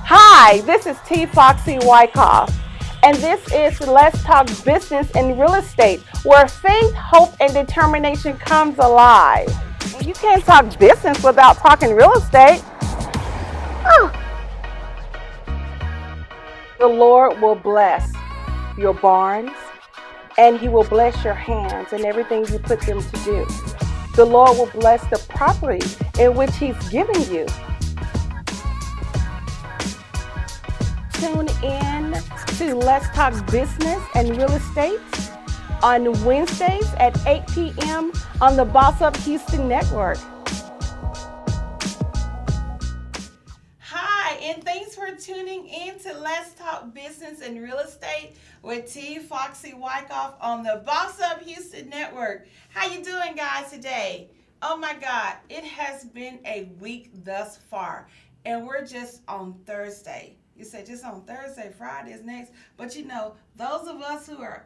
Hi, this is T. Foxy Wyckoff, and this is Let's Talk Business and Real Estate, where faith, hope, and determination comes alive. You can't talk business without talking real estate. Oh, the Lord will bless your barns, and He will bless your hands and everything you put them to do. The Lord will bless the property in which He's given you. Tune in to Let's Talk Business and Real Estate on Wednesdays at 8 p.m. on the Boss Up Houston Network. Hi, and thanks for tuning in to Let's Talk Business and Real Estate with T. Foxy Wyckoff on the Boss Up Houston Network. How you doing, guys, today? Oh my God, it has been a week thus far, and we're just on Thursday. You said just on Thursday, Friday is next, but those of us who are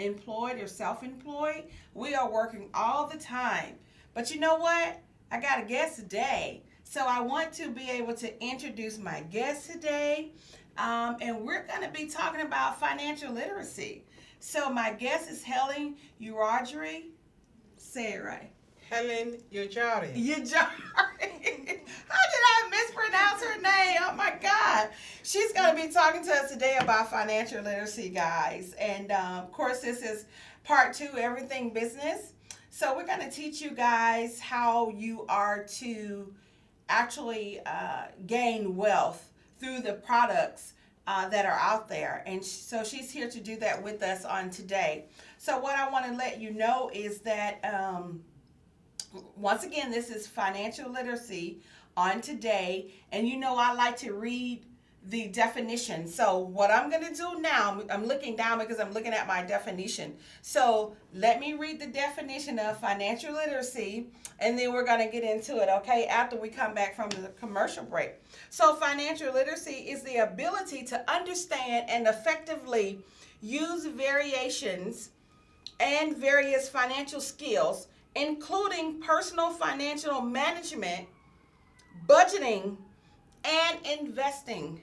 employed or self-employed, we are working all the time. But you know what? I got a guest today. So I want to be able to introduce my guest today. And we're going to be talking about financial literacy. So my guest is Helen Ujari. Say it right. Helen Ujari. Ujari. How did I mispronounce her name? Oh my God. She's going to be talking to us today about financial literacy, guys. And of course, this is part 2, everything business. So we're going to teach you guys how you are to actually gain wealth through the products that are out there. And so she's here to do that with us on today. So what I want to let you know is that once again, this is financial literacy on today. And I like to read the definition. So what I'm going to do now, I'm looking down because I'm looking at my definition. So let me read the definition of financial literacy, and then we're going to get into it, okay, after we come back from the commercial break. So financial literacy is the ability to understand and effectively use variations and various financial skills, including personal financial management, budgeting, and investing.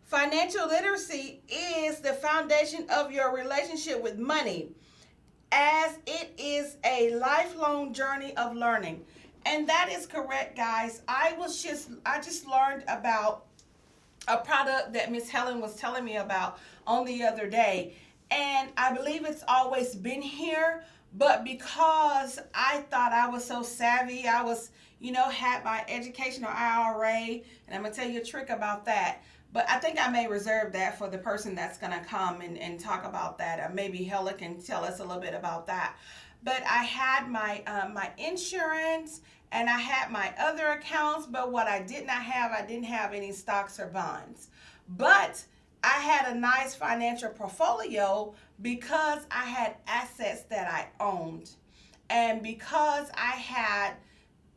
Financial literacy is the foundation of your relationship with money, as it is a lifelong journey of learning. And that is correct, guys. I just learned about a product that Miss Helen was telling me about on the other day. And I believe it's always been here, but because I thought I was so savvy, I was, had my educational IRA, and I'm going to tell you a trick about that. But I think I may reserve that for the person that's going to come and talk about that. Maybe Helen can tell us a little bit about that. But I had my insurance, and I had my other accounts, but what I didn't have any stocks or bonds. But I had a nice financial portfolio because I had assets that I owned. And because I had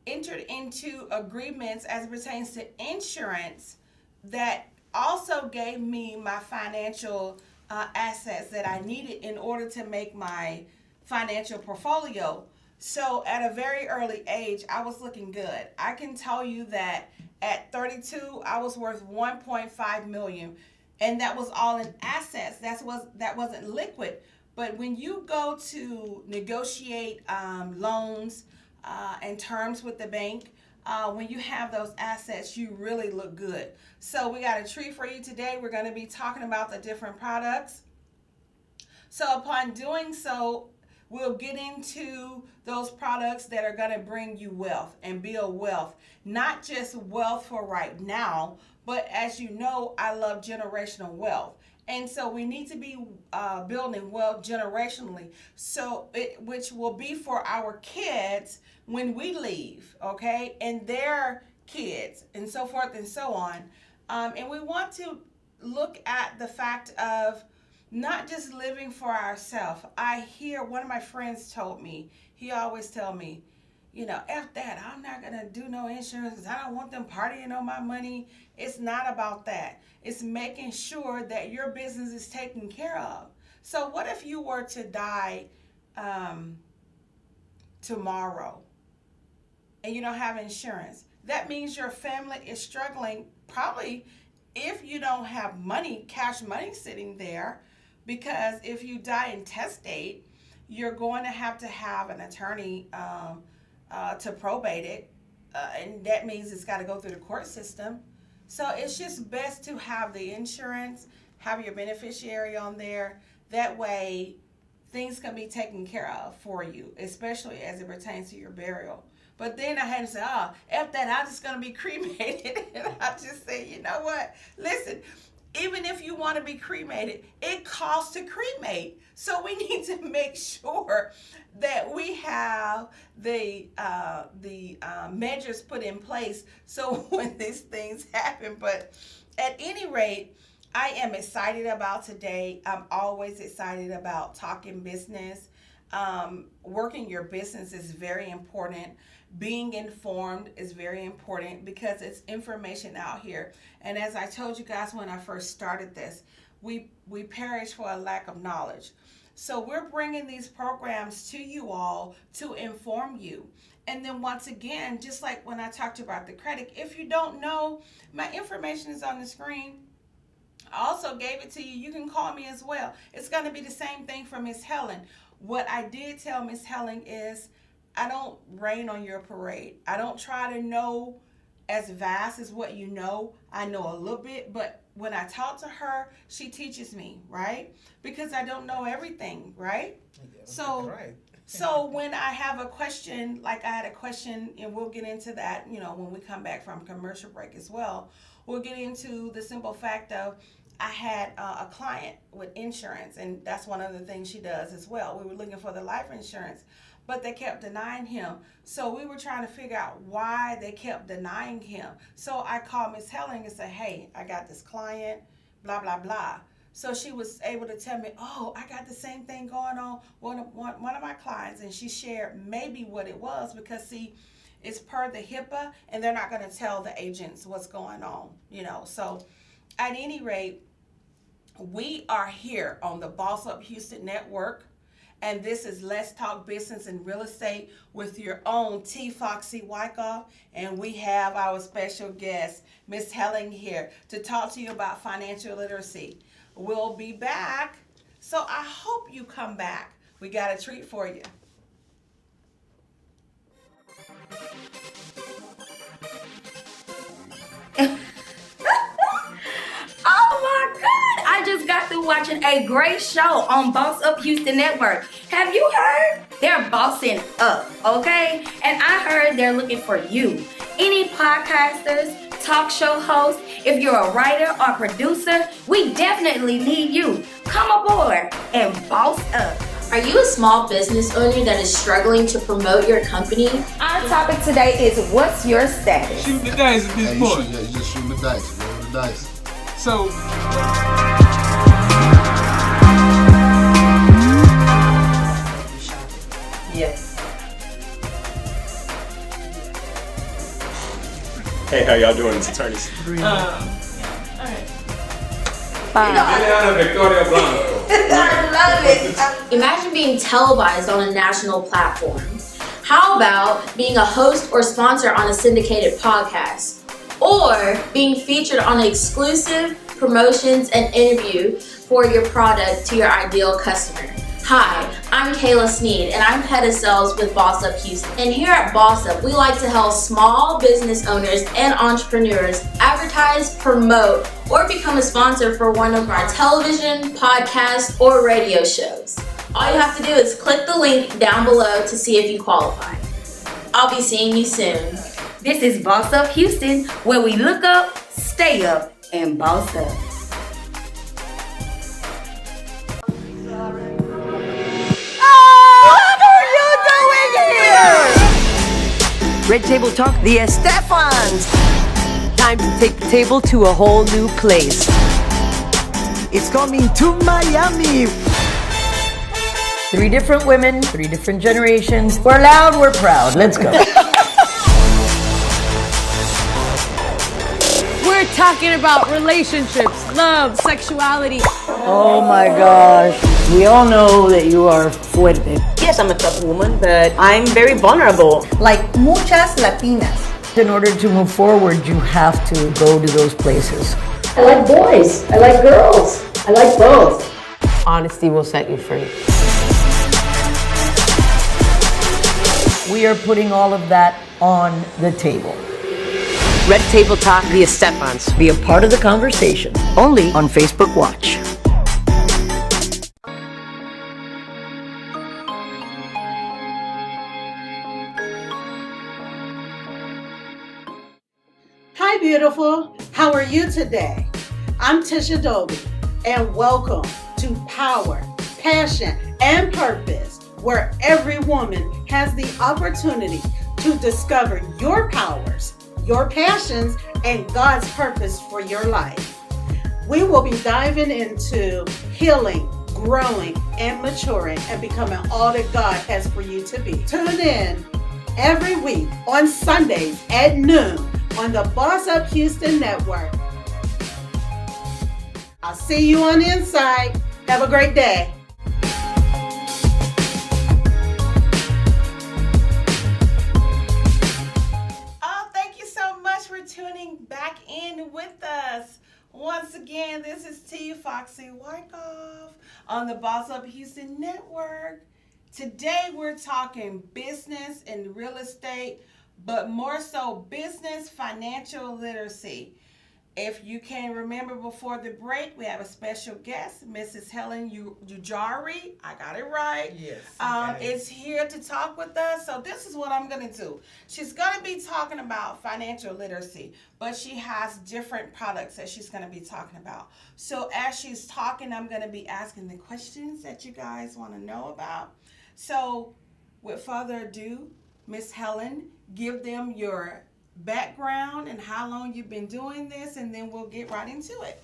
entered into agreements as it pertains to insurance that also gave me my financial assets that I needed in order to make my financial portfolio. So at a very early age, I was looking good. I can tell you that at 32, I was worth 1.5 million, and that was all in assets. That wasn't liquid. But when you go to negotiate loans and terms with the bank, when you have those assets, you really look good. So we got a treat for you today. We're going to be talking about the different products. So upon doing so, we'll get into those products that are going to bring you wealth and build wealth. Not just wealth for right now, but as you know, I love generational wealth. And so we need to be building wealth generationally, which will be for our kids when we leave, okay, and their kids, and so forth and so on. And we want to look at the fact of not just living for ourselves. I hear one of my friends told me, he always tell me, F that, I'm not going to do no insurance because I don't want them partying on my money. It's not about that. It's making sure that your business is taken care of. So what if you were to die tomorrow and you don't have insurance? that means your family is struggling, probably if you don't have money, cash money sitting there, because if you die intestate, you're going to have an attorney to probate it, and that means it's got to go through the court system. So it's just best to have the insurance, have your beneficiary on there. That way, things can be taken care of for you, especially as it pertains to your burial. But then I had to say, F that, I'm just going to be cremated. And I just say, you know what? Listen, even if you want to be cremated, it costs to cremate. So we need to make sure that we have the measures put in place so when these things happen. But at any rate, I am excited about today. I'm always excited about talking business. Working your business is very important. Being informed is very important because it's information out here. And as I told you guys when I first started this, we perish for a lack of knowledge. So we're bringing these programs to you all to inform you. And then once again, just like when I talked about the credit, if you don't know, my information is on the screen. I also gave it to you. You can call me as well. It's going to be the same thing for Miss Helen. What I did tell Miss Helen is I don't rain on your parade. I don't try to know as vast as what you know. I know a little bit, but when I talk to her, she teaches me, right? Because I don't know everything, right? So when I have a question, like I had a question, and we'll get into that, when we come back from commercial break as well, we'll get into the simple fact of I had a client with insurance, and that's one of the things she does as well. We were looking for the life insurance, but they kept denying him. So we were trying to figure out why they kept denying him. So I called Miss Helen and said, hey, I got this client, blah, blah, blah. So she was able to tell me, I got the same thing going on with one of my clients. And she shared maybe what it was because, see, it's per the HIPAA, and they're not going to tell the agents what's going on, So at any rate, we are here on the Boss Up Houston Network. And this is Let's Talk Business and Real Estate with your own T. Foxy Wyckoff. And we have our special guest, Miss Helen, here to talk to you about financial literacy. We'll be back. So I hope you come back. We got a treat for you. Oh my God! I just got through watching a great show on Boss Up Houston Network. Have you heard? They're bossing up, okay? And I heard they're looking for you. Any podcasters, talk show hosts, if you're a writer or producer, we definitely need you. Come aboard and boss up. Are you a small business owner that is struggling to promote your company? Our topic today is what's your status? Shoot the dice at this point. You just shoot the dice. Roll the dice. So, Yes. Hey, how y'all doing? It's attorneys. Victoria Blanco. I love it. Imagine being televised on a national platform. How about being a host or sponsor on a syndicated podcast? Or being featured on exclusive promotions and interview for your product to your ideal customer? Hi, I'm Kayla Sneed, and I'm head of sales with Boss Up Houston. And here at Boss Up, we like to help small business owners and entrepreneurs advertise, promote, or become a sponsor for one of our television, podcast, or radio shows. All you have to do is click the link down below to see if you qualify. I'll be seeing you soon. This is Boss Up Houston, where we look up, stay up, and boss up. Red Table Talk, the Estefans. Time to take the table to a whole new place. It's coming to Miami. 3 different women, 3 different generations. We're loud, we're proud. Let's go. We're talking about relationships, love, sexuality. Oh my gosh. We all know that you are fuerte. Yes, I'm a tough woman, but I'm very vulnerable. Like muchas Latinas. In order to move forward, you have to go to those places. I like boys. I like girls. I like both. Honesty will set you free. We are putting all of that on the table. Red Table Talk, the Estefans. Be a part of the conversation, only on Facebook Watch. Hi, beautiful. How are you today? I'm Tisha Dolby, and welcome to Power, Passion, and Purpose, where every woman has the opportunity to discover your powers, your passions, and God's purpose for your life. We will be diving into healing, growing, and maturing, and becoming all that God has for you to be. Tune in every week on Sundays at noon on the Boss Up Houston Network. I'll see you on the inside. Have a great day. Oh, thank you so much for tuning back in with us. Once again, this is T. Foxy Wyckoff on the Boss Up Houston Network. Today we're talking business and real estate, but more so business financial literacy. If you can remember before the break, we have a special guest, Mrs. Helen Ujari. I got it right. Yes. Is here to talk with us. So this is what I'm going to do. She's going to be talking about financial literacy, but she has different products that she's going to be talking about. So as she's talking, I'm going to be asking the questions that you guys want to know about. So with further ado, Miss Helen, give them your background and how long you've been doing this, and then we'll get right into it.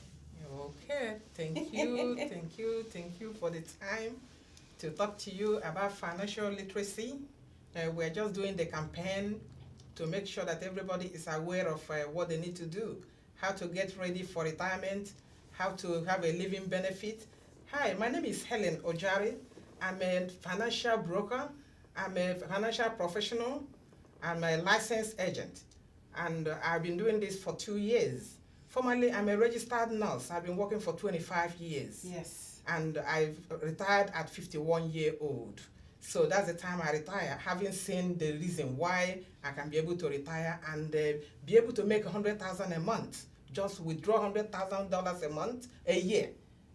Okay, thank you for the time to talk to you about financial literacy. We're just doing the campaign to make sure that everybody is aware of what they need to do, how to get ready for retirement, how to have a living benefit. Hi, my name is Helen Ujari. I'm a financial broker. I'm a financial professional. I'm a licensed agent. And I've been doing this for 2 years. Formerly, I'm a registered nurse. I've been working for 25 years. Yes. And I've retired at 51-year-old. So that's the time I retire, having seen the reason why I can be able to retire and be able to make $100,000 a month. Just withdraw $100,000 a month, a year.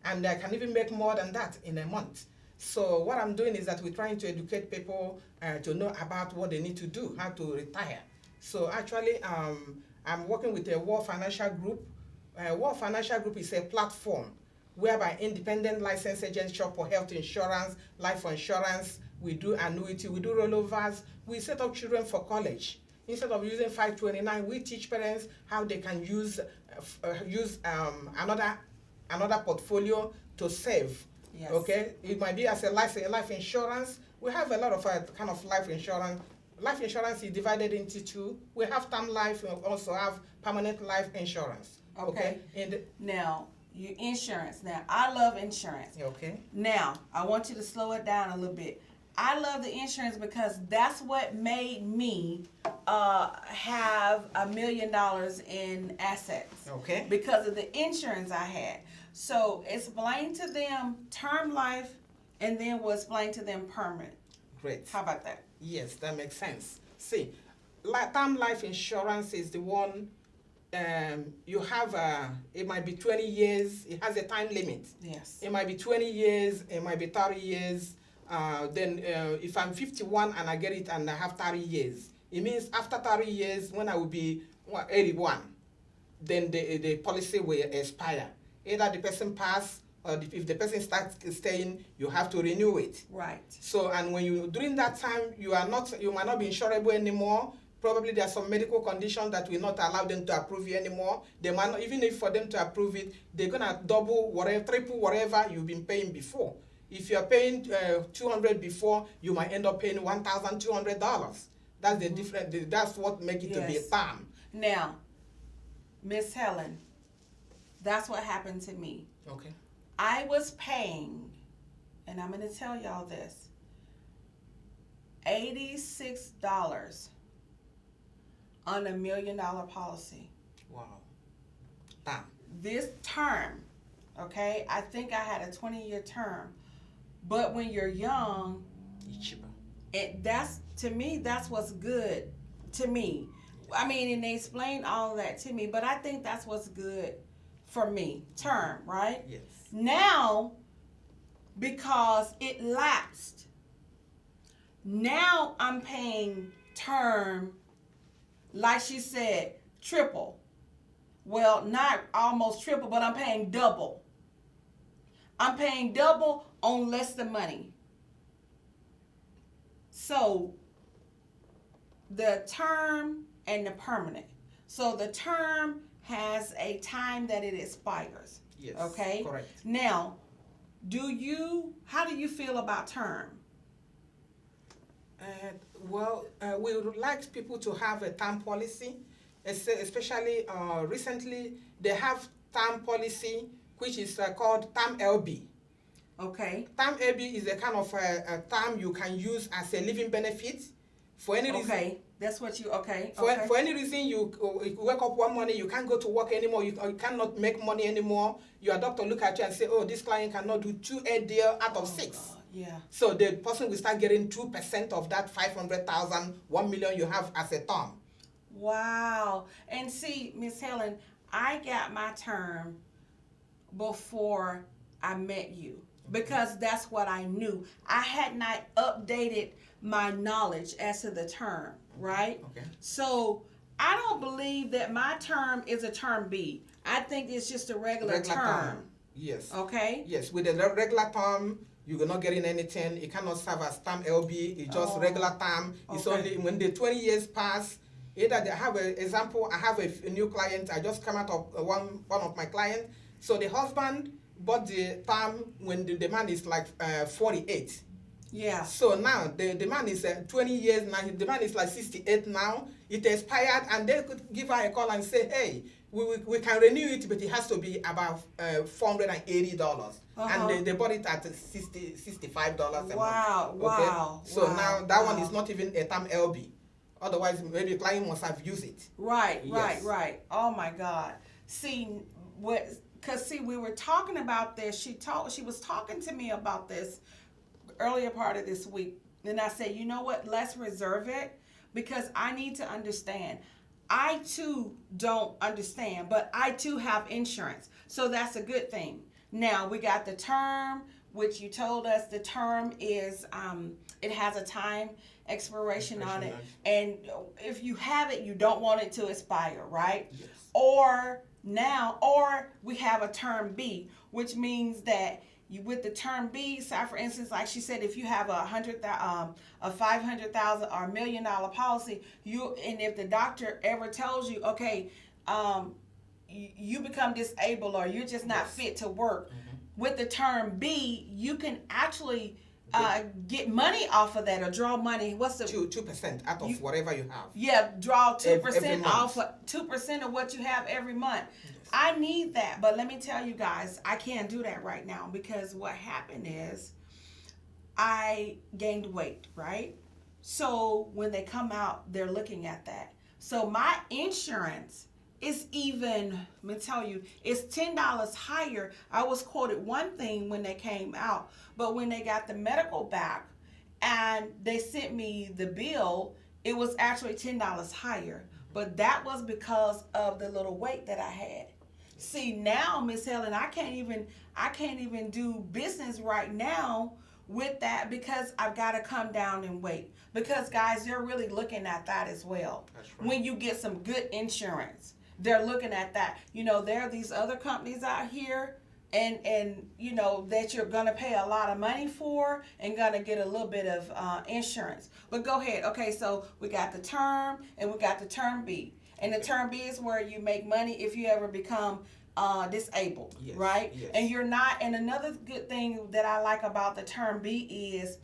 And I can even make more than that in a month. So what I'm doing is that we're trying to educate people to know about what they need to do, how to retire. So actually, I'm working with a World Financial Group. World Financial Group is a platform whereby independent licensed agents shop for health insurance, life insurance. We do annuity, we do rollovers. We set up children for college. Instead of using 529, we teach parents how they can use another portfolio to save. Yes. Okay, it might be as a life insurance. We have a lot of kind of life insurance. Life insurance is divided into two. We have term life. We also have permanent life insurance. Okay. Now, your insurance. Now, I love insurance. Okay. Now, I want you to slow it down a little bit. I love the insurance because that's what made me have $1 million in assets. Okay. Because of the insurance I had. So explain to them term life, and then we'll explain to them permanent. Great. How about that? Yes, that makes sense. See, term life insurance is the one you have, it might be 20 years, it has a time limit. Yes. It might be 20 years, it might be 30 years. Then if I'm 51 and I get it and I have 30 years, it means after 30 years, when I will be 81, then the policy will expire. Either the person pass, or if the person starts staying, you have to renew it. Right. So, and when during that time, you might not be insurable anymore. Probably there are some medical conditions that will not allow them to approve you anymore. They might not, even if for them to approve it, they're gonna double whatever, triple whatever you've been paying before. If you're paying $200 before, you might end up paying $1,200. That's the difference. That's what makes it to be a term. Now, Miss Helen, that's what happened to me. Okay. I was paying, and I'm going to tell y'all this, $86 on $1 million policy. Wow. Damn. This term, okay, I think I had a 20-year term, but when you're young, It's cheaper. that's, to me, that's what's good to me. I mean, and they explain all of that to me, but I think that's what's good for me, term, right? Yes. Now, because it lapsed, now I'm paying term, like she said, triple. Well, not almost triple, but I'm paying double. I'm paying double on less than money. So, the term and the permanent. So, the term has a time that it expires. Yes. Okay? Correct. Now, how do you feel about term? We would like people to have a term policy, especially recently they have term policy which is called term LB. Okay. Term LB is a kind of a term you can use as a living benefit for any reason. Okay, that's what you, okay. For any reason you wake up one morning, you can't go to work anymore, you cannot make money anymore, your doctor look at you and say, oh, this client cannot do 2 deal out of 6. God, yeah. So the person will start getting 2% of that 500,000, 1 million you have as a term. Wow. And see, Miss Helen, I got my term before I met you because that's what I knew. I had not updated my knowledge as to the term, right? Okay. So I don't believe that my term is a term B. I think it's just a regular term. Yes. Okay? Yes, with the regular term, you're not getting anything. It cannot serve as term LB. It's just regular term. It's only when the 20 years pass. Either they have an example. I have a new client. I just come out of one of my clients. So the husband bought the term when the man is like 48. Yeah. So now the man is 20 years now. The man is like 68 now. It expired, and they could give her a call and say, hey, we can renew it, but it has to be about $480. And they bought it at $65 a month. Wow, okay? wow. So wow, now that one is not even a term LB. Otherwise, maybe a client must have used it. Right, Yes. right. Oh my God. See, we were talking about this. She was talking to me about this earlier part of this week. Then I said, you know what? Let's reserve it because I need to understand. I too don't understand, but I too have insurance. So that's a good thing. Now we got the term, which you told us the term is, it has a time expiration on it. And if you have it, you don't want it to expire, right? Yes. Or we have a term B, which means that with the term B, say for instance, like she said, if you have a 500,000 or $1 million policy, and if the doctor ever tells you, okay, you become disabled or you're just not fit to work, with the term B, you can actually get money off of that or draw money. What's the 2% out of whatever you have? Yeah, draw 2% every month. off 2% of what you have every month. Yes. I need that, but let me tell you guys, I can't do that right now because what happened is I gained weight, right? So when they come out, they're looking at that. So my insurance is even, let me tell you, it's $10 higher. I was quoted one thing when they came out, but when they got the medical back and they sent me the bill, it was actually $10 higher. But that was because of the little weight that I had. See, now, Miss Helen, I can't even do business right now with that because I've got to come down in weight. Because guys, they're really looking at that as well. That's right. When you get some good insurance, they're looking at that. You know, there are these other companies out here and you know that you're gonna pay a lot of money for and gonna get a little bit of insurance. But go ahead. Okay, so we got the term and we got the term B. And the term B is where you make money if you ever become disabled, yes, right? Yes. And you're not. And another good thing that I like about the term B is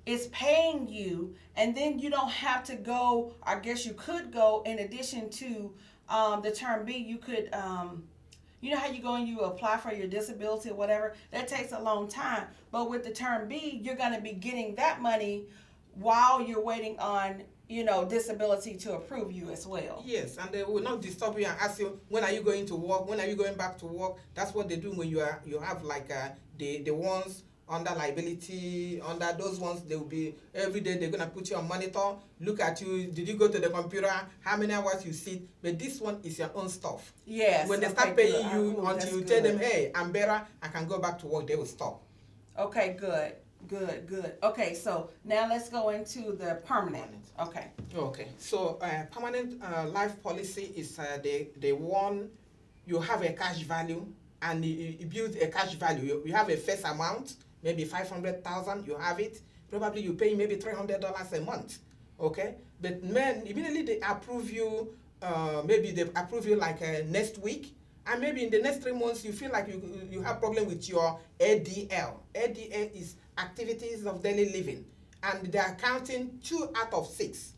it's paying you, and then you don't have to go. I guess you could go in addition to the term B. You could, you know how you go and you apply for your disability or whatever. That takes a long time. But with the term B, you're going to be getting that money while you're waiting on disability to approve you as well. Yes, and they will not disturb you and ask you when are you going to work, when are you going back to work. That's what they do when you have like the ones under liability, under those ones, they will be every day they're gonna put you on monitor, look at you, did you go to the computer, how many hours you sit, but this one is your own stuff. Yes. When they start paying you until you tell them, hey, I'm better, I can go back to work, they will stop. Okay, good. Okay, so now let's go into the permanent. Okay, so permanent life policy is the one you have a cash value, and you build a cash value. You have a first amount, maybe 500,000, you have it. Probably you pay maybe $300 a month, okay? But man, immediately they approve you, maybe they approve you like next week, and maybe in the next 3 months you feel like you have problem with your ADL. ADL is activities of daily living, and they are counting 2 out of 6.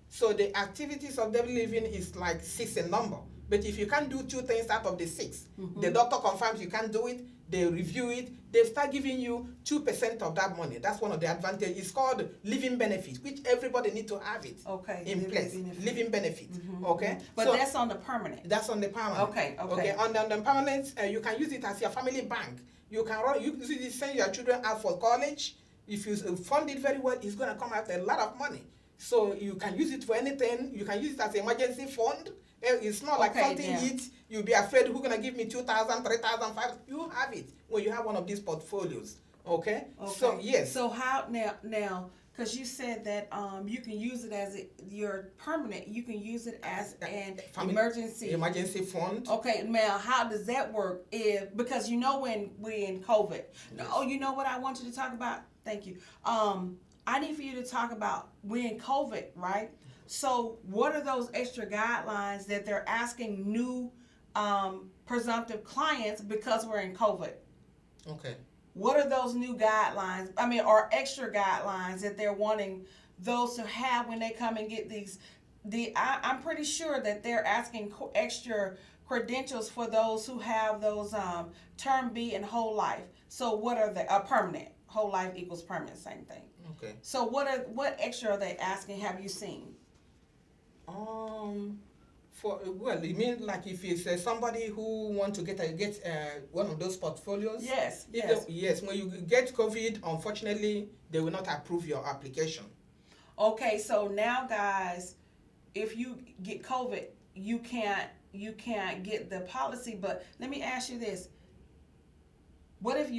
So the activities of daily living is like 6 in number. But if you can't do 2 things out of the 6, the doctor confirms you can't do it, they review it, they start giving you 2% of that money. That's one of the advantages. It's called living benefit, which everybody needs to have it in place. Living benefit. Okay? But so, that's on the permanent. That's on the permanent. Okay. On the permanent, you can use it as your family bank. You can use it to send your children out for college. If you fund it very well, it's going to come out a lot of money. So you can use it for anything. You can use it as an emergency fund. It's not like something hits, you'll be afraid who's going to give me 2,000, 3,000, 5,000. You have it when you have one of these portfolios. Okay? So, yes. So how, now, because you said that you can use it as your permanent, you can use it as an emergency fund. Okay, now how does that work? Because when we're in COVID. Yes. Oh, you know what I want you to talk about? Thank you. I need for you to talk about we're in COVID, right? So what are those extra guidelines that they're asking new presumptive clients because we're in COVID? Okay. What are those new guidelines, or extra guidelines that they're wanting those to have when they come and get these? I'm pretty sure that they're asking extra credentials for those who have those term B and whole life. So what are they? Permanent. Whole life equals permanent, same thing. Okay. So what extra are they asking? Have you seen? You mean like if it's somebody who want to get one of those portfolios? Yes. Yes. When you get COVID, unfortunately, they will not approve your application. Okay, so now, guys, if you get COVID, you can't get the policy. But let me ask you this: what if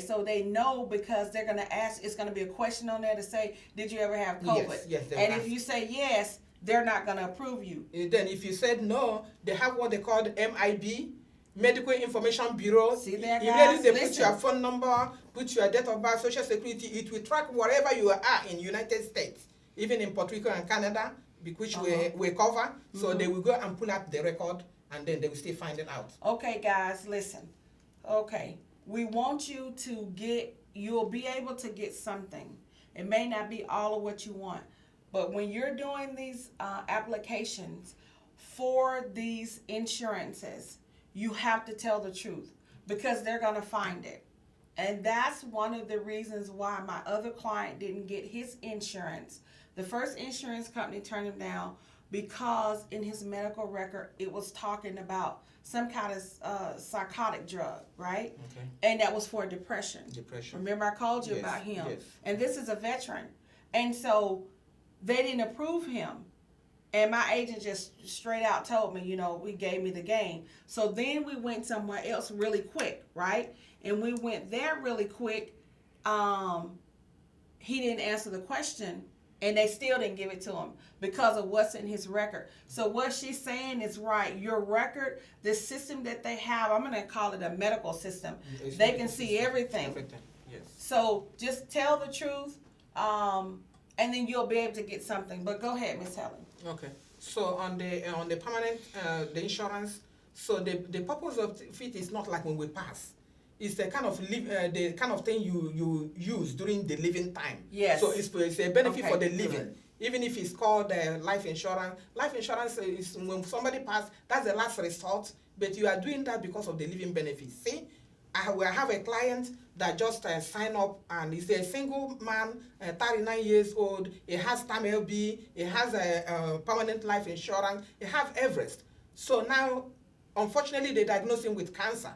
so they know because they're gonna ask. It's gonna be a question on there to say, did you ever have COVID? Yes. And if you say yes, they're not going to approve you. Then if you said no, they have what they call the MIB, Medical Information Bureau. See there, guys? Immediately they put your phone number, put your date of birth, social security. It will track wherever you are in United States, even in Puerto Rico and Canada, which we cover. So they will go and pull up the record, and then they will still find it out. Okay, guys, listen. Okay, we want you to you'll be able to get something. It may not be all of what you want. But when you're doing these applications for these insurances, you have to tell the truth because they're going to find it. And that's one of the reasons why my other client didn't get his insurance. The first insurance company turned him down because in his medical record, it was talking about some kind of psychotic drug, right? Okay. And that was for depression. Remember I called you about him? Yes. And this is a veteran. And so they didn't approve him. And my agent just straight out told me, we gave me the game. So then we went somewhere else really quick, right? And we went there really quick. He didn't answer the question, and they still didn't give it to him because of what's in his record. So what she's saying is right. Your record, the system that they have, I'm going to call it a medical system. They can see everything. Yes. So just tell the truth. And then you'll be able to get something. But go ahead, Miss Helen. Okay. So on the permanent the insurance, so the purpose of it is not like when we pass. It's the kind of thing you use during the living time. Yes. So it's a benefit for the living. Good. Even if it's called life insurance. Life insurance is when somebody passes, that's the last resort. But you are doing that because of the living benefit. See, I have a client that just signed up, and he's a single man, 39 years old. He has TAM LB, he has a permanent life insurance, he has Everest. So now, unfortunately, they diagnosed him with cancer.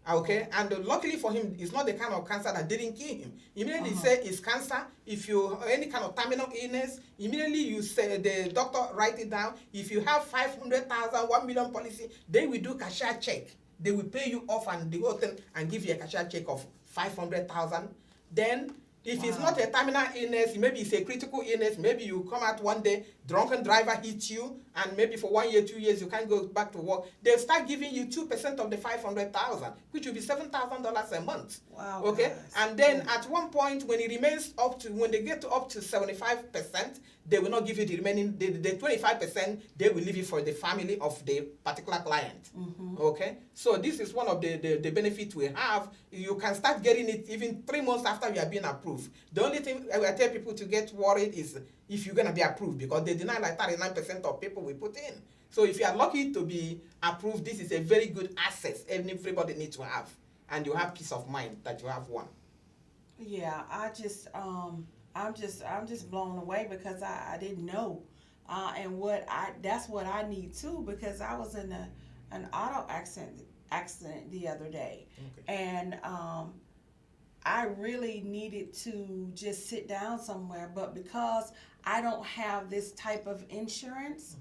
Okay, and luckily for him, it's not the kind of cancer that didn't kill him. Immediately say it's cancer. If you any kind of terminal illness, immediately you say the doctor write it down. If you have 500,000, 1 million policy, they will do cashier check. They will pay you off and the whole thing and give you a cashier check of 500,000. Then, if it's not a terminal illness, maybe it's a critical illness, maybe you come out one day, drunken driver hits you, and maybe for 1 year, 2 years, you can't go back to work. They'll start giving you 2% of the 500,000, which will be $7,000 a month. Wow. Okay? Guys. And then at one point, when it remains when they get to up to 75%, they will not give you the remaining, the 25%, they will leave it for the family of the particular client. Okay? So this is one of the benefits we have. You can start getting it even 3 months after you are being approved. The only thing I tell people to get worried is if you're going to be approved, because they deny like 39% of people we put in. So if you are lucky to be approved, this is a very good asset everybody needs to have. And you have peace of mind that you have one. Yeah, I'm just blown away because I didn't know, and that's what I need too, because I was in an auto accident the other day, and I really needed to just sit down somewhere, but because I don't have this type of insurance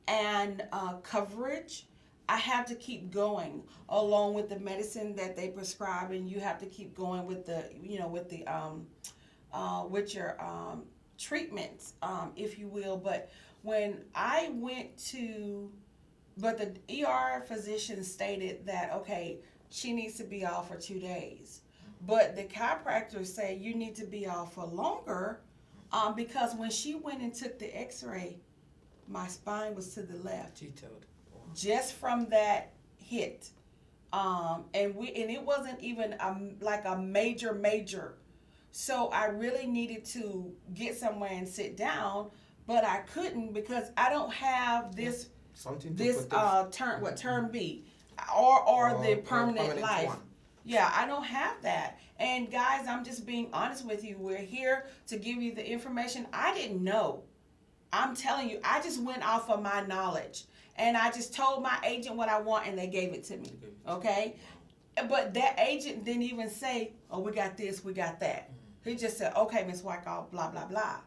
and coverage, I have to keep going along with the medicine that they prescribe, and you have to keep going with the with your treatments, if you will. But when I went but the ER physician stated that, okay, she needs to be off for 2 days. But the chiropractors say you need to be off for longer, because when she went and took the x-ray, my spine was to the left. Detailed. Just from that hit. And it wasn't even like a major. So I really needed to get somewhere and sit down, but I couldn't because I don't have this term B or the permanent life. One. Yeah, I don't have that. And guys, I'm just being honest with you. We're here to give you the information. I didn't know. I'm telling you, I just went off of my knowledge. And I just told my agent what I want, and they gave it to me. Okay? But that agent didn't even say, oh, we got this, we got that. He just said, okay, Ms. Wyckoff, blah, blah, blah.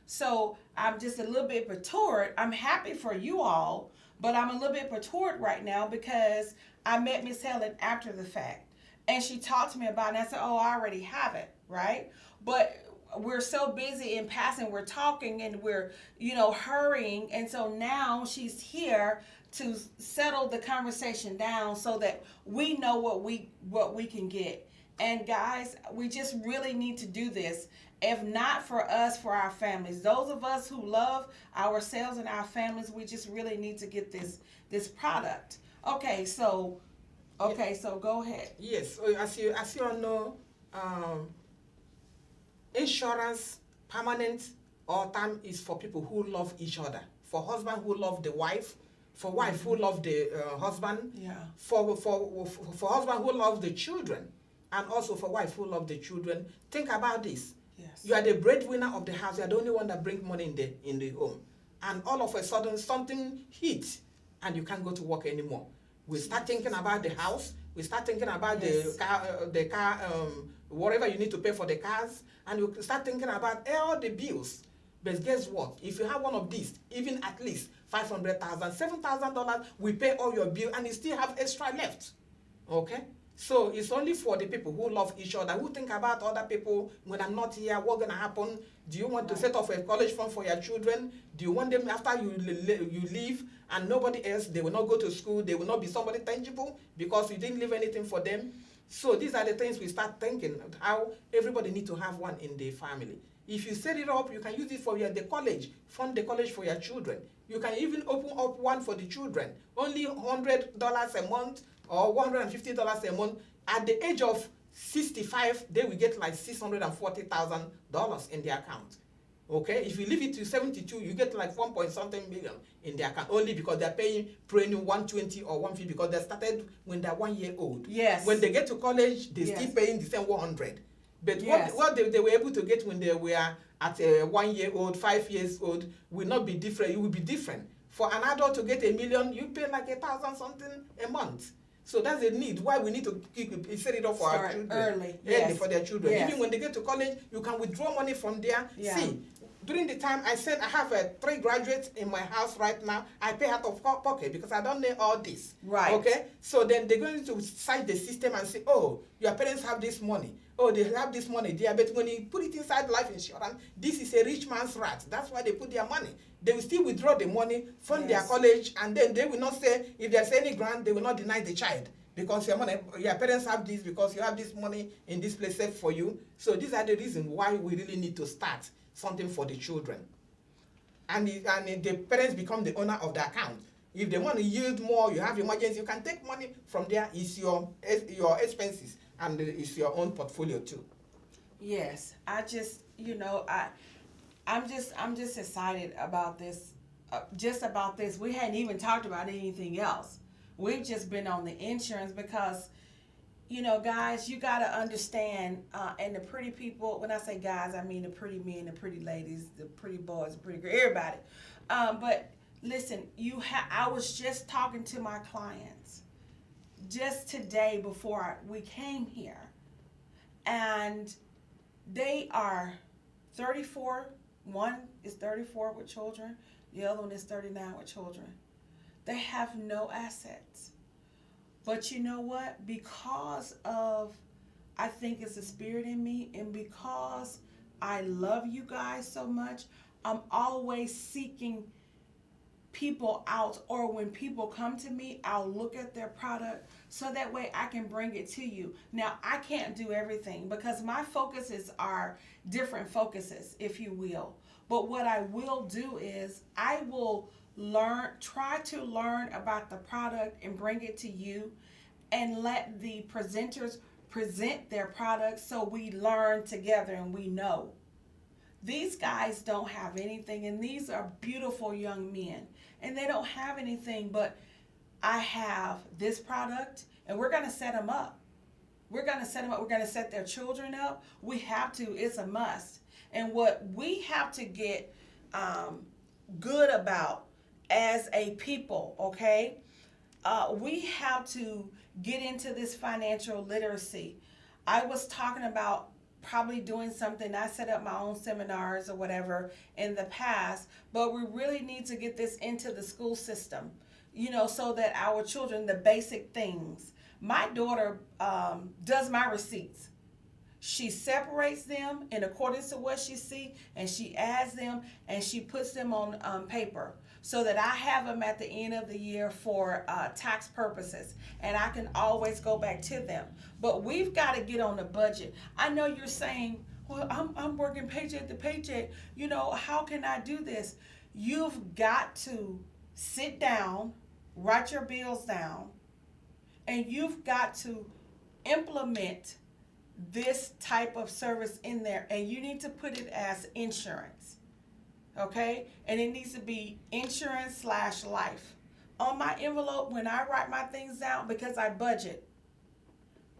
So I'm just a little bit perturbed. I'm happy for you all, but I'm a little bit perturbed right now because I met Miss Helen after the fact. And she talked to me about it, and I said, oh, I already have it, right? But we're so busy in passing, we're talking and we're, hurrying. And so now she's here to settle the conversation down so that we know what we can get. And guys, we just really need to do this. If not for us, for our families, those of us who love ourselves and our families, we just really need to get this product. Okay, so go ahead. Yes, as you all know, insurance, permanent or term, is for people who love each other. For husband who love the wife, for wife who love the husband, for husband who love the children, and also for wife who love the children. Think about this. Yes. You are the breadwinner of the house. You are the only one that brings money in the home, and all of a sudden something hits, and you can't go to work anymore. We start thinking about the house. We start thinking about the car, whatever you need to pay for the cars, and you start thinking about all the bills. But guess what? If you have one of these, even at least $500,000, $7,000, we pay all your bill, and you still have extra left. Okay? So it's only for the people who love each other, who think about other people. When I'm not here, what's gonna happen? Do you want to set up a college fund for your children? Do you want them after you leave and nobody else? They will not go to school. They will not be somebody tangible because you didn't leave anything for them. So these are the things we start thinking how everybody need to have one in the family. If you set it up, you can use it for the college, fund the college for your children. You can even open up one for the children, only $100 a month or $150 a month. At the age of 65, they will get like $640,000 in their account. Okay, if you leave it to 72, you get like 1 point something million in their account only because they're paying premium 120 or 150 because they started when they're 1 year old. Yes. When they get to college, they Yes. still paying the same 100. But Yes. what they were able to get when they were at 1 year old, 5 years old will not be different. It will be different. For an adult to get $1 million, you pay like 1,000 something a month. So that's the need. Why we need to set it up for our Start children early. Yes. for their children. Yes. Even when they get to college, you can withdraw money from there. Yeah. See, during the time I have 3 graduates in my house right now. I pay out of pocket because I don't know all this. Right. Okay. So then they're going to cite the system and say, oh, your parents have this money. Oh, they have this money there. But when you put it inside life insurance, this is a rich man's rat. That's why they put their money. They will still withdraw the money from their college, and then they will not say, if there's any grant, they will not deny the child. Because your parents have this, because you have this money in this place saved for you. So these are the reasons why we really need to start something for the children. And the parents become the owner of the account. If they want to yield more, you have emergency, you can take money from there. It's your expenses, and it's your own portfolio too. Yes, I just, I'm just excited about this, just about this. We hadn't even talked about anything else. We've just been on the insurance because, guys, you got to understand, and the pretty people, when I say guys, I mean the pretty men, the pretty ladies, the pretty boys, the pretty girls, everybody. But listen, I was just talking to my clients just today before we came here, and they are 34. One is 34 with children. The other one is 39 with children. They have no assets. But you know what? Because of, I think it's a spirit in me, and because I love you guys so much, I'm always seeking people out, or when people come to me, I'll look at their product so that way I can bring it to you. Now, I can't do everything because my focuses are different focuses, if you will. But what I will do is I will try to learn about the product and bring it to you, and let the presenters present their products so we learn together and we know. These guys don't have anything, and these are beautiful young men, and they don't have anything, but I have this product, and we're going to set them up. We're going to set them up. We're going to set their children up. We have to. It's a must. And what we have to get good about as a people, okay? We have to get into this financial literacy. I was talking about probably doing something. I set up my own seminars or whatever in the past, but we really need to get this into the school system, so that our children, the basic things. My daughter does my receipts. She separates them in accordance to what she sees, and she adds them, and she puts them on paper so that I have them at the end of the year for tax purposes, and I can always go back to them. But we've got to get on the budget. I know you're saying, well, I'm working paycheck to paycheck. How can I do this? You've got to sit down, write your bills down, and you've got to implement this type of service in there, and you need to put it as insurance, okay? And it needs to be insurance/life. On my envelope, when I write my things down, because I budget,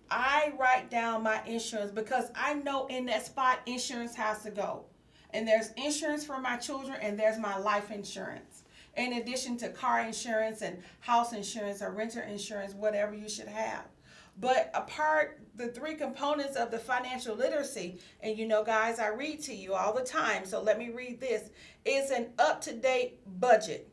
I write down my insurance because I know in that spot insurance has to go. And there's insurance for my children, and there's my life insurance, in addition to car insurance and house insurance or renter insurance, whatever you should have. But the 3 components of the financial literacy, and guys, I read to you all the time, so let me read this, is an up-to-date budget.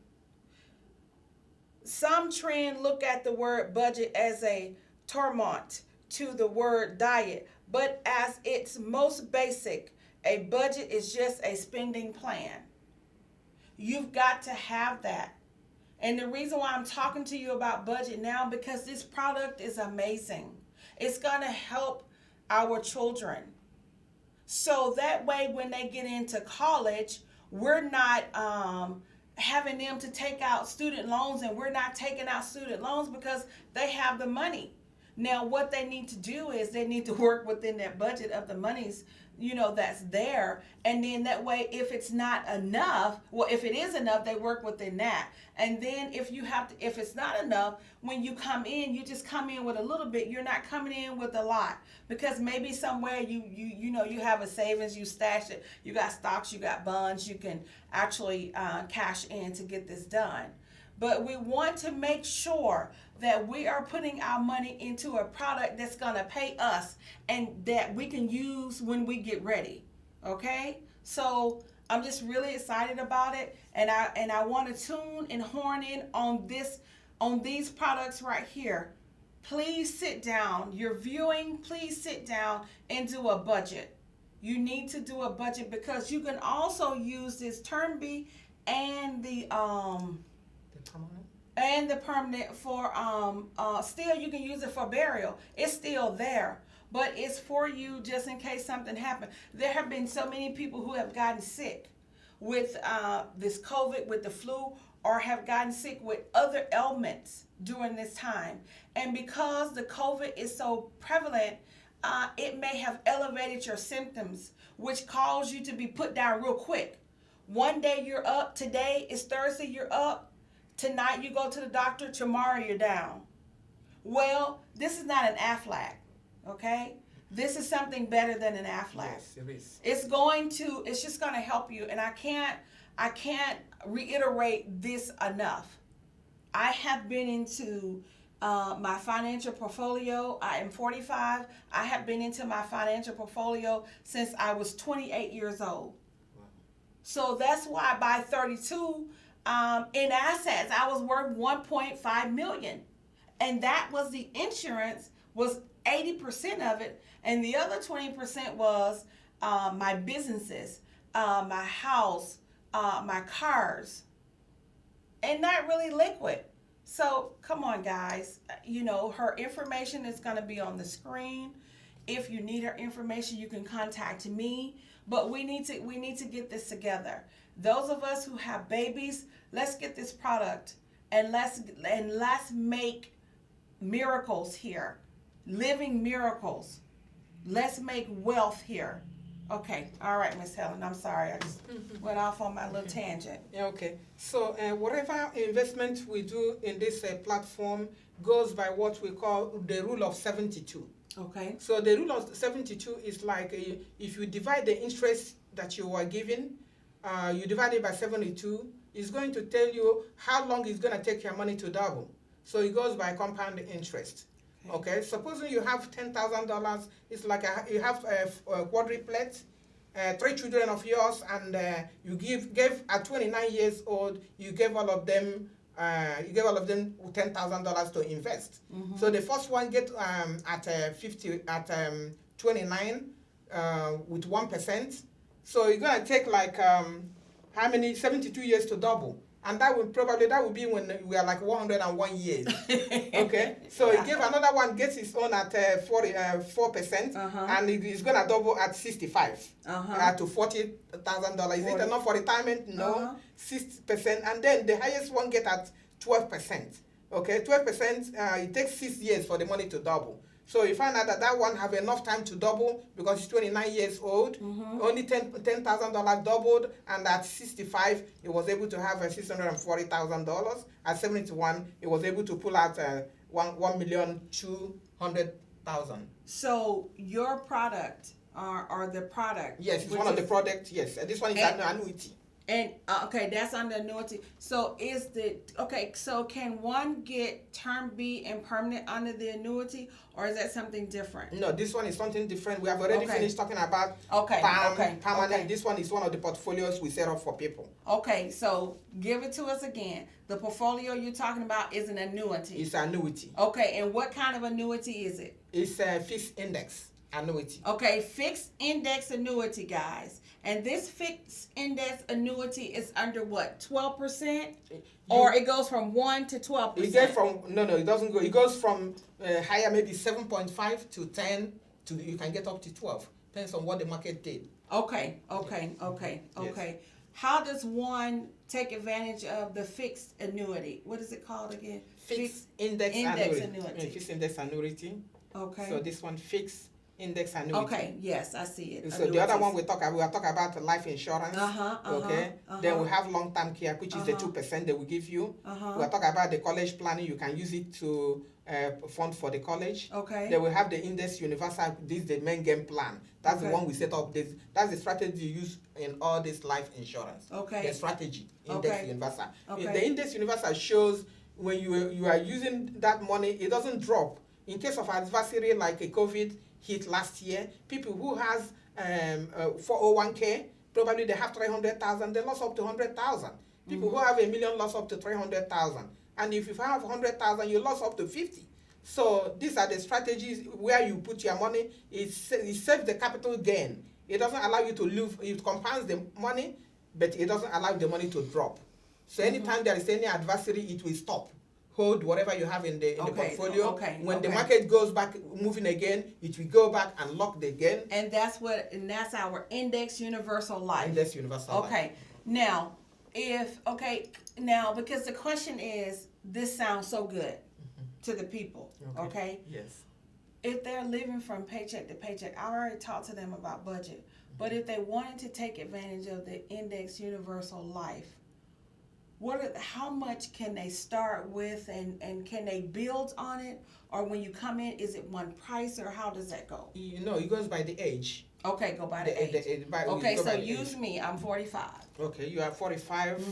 Some trend look at the word budget as a torment to the word diet, but as its most basic, a budget is just a spending plan. You've got to have that. And the reason why I'm talking to you about budget now, because this product is amazing. It's going to help our children. So that way, when they get into college, we're not having them to take out student loans, and we're not taking out student loans because they have the money. Now, what they need to do is they need to work within that budget of the monies that's there. And then that way, if it's not enough, well, if it is enough, they work within that. And then if it's not enough, when you come in, you just come in with a little bit. You're not coming in with a lot, because maybe somewhere you have a savings, you stash it, you got stocks, you got bonds, you can actually cash in to get this done. But we want to make sure that we are putting our money into a product that's going to pay us and that we can use when we get ready. Okay? So I'm just really excited about it, and I want to tune and horn in on these products right here. Please sit down. You're viewing, please sit down and do a budget. You need to do a budget, because you can also use this Term B and the permanent for still you can use it for burial. It's still there, but it's for you just in case something happened. There have been so many people who have gotten sick with this COVID, with the flu, or have gotten sick with other ailments during this time. And because the COVID is so prevalent, it may have elevated your symptoms, which caused you to be put down real quick. One day you're up, today is Thursday, you're up. Tonight you go to the doctor, tomorrow you're down. Well, this is not an Aflac, okay? This is something better than an Aflac. Yes, it is. It's just gonna help you, and I can't reiterate this enough. I have been into my financial portfolio. I am 45. I have been into my financial portfolio since I was 28 years old. Wow. So that's why by 32, in assets, I was worth $1.5 million. And that was the insurance, was 80% of it. And the other 20% was my businesses, my house, my cars, and not really liquid. So come on, guys. Her information is going to be on the screen. If you need her information, you can contact me. But we need to get this together. Those of us who have babies, let's get this product and let's make miracles here, living miracles. Let's make wealth here. Okay, all right, Miss Helen. I'm sorry, I just went off on my little tangent. Yeah, okay. So whatever investment we do in this platform goes by what we call the rule of 72. Okay. So the rule of 72 is like if you divide the interest that you are given, you divide it by 72, it's going to tell you how long it's going to take your money to double. So it goes by compound interest. Okay, supposing you have $10,000, it's like you have a quadruplet, 3 children of yours, and you gave at 29 years old, you gave all of them $10,000 to invest. Mm-hmm. So the first one get at 29 with 1%. So you're gonna take like how many 72 years to double. And that will be when we are like 101 years. Okay? So he gave another one, gets his own at 4%, and it is going to double at 65 to $40,000. Is it enough for retirement? No. 6%. And then the highest one get at 12%. Okay? 12%, it takes 6 years for the money to double. So you find out that one have enough time to double because he's 29 years old. Mm-hmm. Only $10,000 doubled, and at 65, he was able to have $640,000. At 71, he was able to pull out $1,200,000. So your product or the product? Yes, it's one of the products. Yes, this one is an annuity. And okay, that's under annuity. So so can one get Term B and permanent under the annuity, or is that something different? No, this one is something different. We have already finished talking about permanent. Okay. This one is one of the portfolios we set up for people. Okay, so give it to us again. The portfolio you're talking about is an annuity. It's an annuity. Okay, and what kind of annuity is it? It's a fixed index annuity. Okay, fixed index annuity, guys. And this fixed index annuity is under what, 12%? Or it goes from 1 to 12%? It goes from, no, it doesn't go. It goes from higher, maybe 7.5 to 10 to, you can get up to 12. Depends on what the market did. Okay. Yes. How does one take advantage of the fixed annuity? What is it called again? Fixed index annuity. Fixed index annuity. Okay. So this one fixed index annuity. Okay, yes, I see it. So the other one we are talking about life insurance. Okay. Then we have long-term care, which is the 2% they will give you. We are talking about the college planning. You can use it to fund for the college. Okay. Then we have the index universal. This is the main game plan. That's the one we set up. That's the strategy you use in all this life insurance. Okay. The strategy index universal. Okay. The index universal shows when you are using that money, it doesn't drop. In case of adversary like a COVID hit last year, people who has 401k, probably they have 300,000, they lost up to 100,000. People who have $1 million lost up to 300,000. And if you have 100,000, you lost up to 50. So these are the strategies where you put your money. It saves the capital gain. It doesn't allow you to lose. It compounds the money, but it doesn't allow the money to drop. So anytime there is any adversary, it will stop. Hold whatever you have in the portfolio. When the market goes back, moving again, it will go back and lock the gain. And that's our index universal life. Index universal life. Okay. Now, because the question is, this sounds so good to the people. Okay. Yes. If they're living from paycheck to paycheck, I already talked to them about budget. But if they wanted to take advantage of the index universal life, how much can they start with, and can they build on it? Or when you come in, is it one price, or how does that go? It goes by the age. Okay, go by the age. Okay, so use me. I'm 45. Okay, you are 45.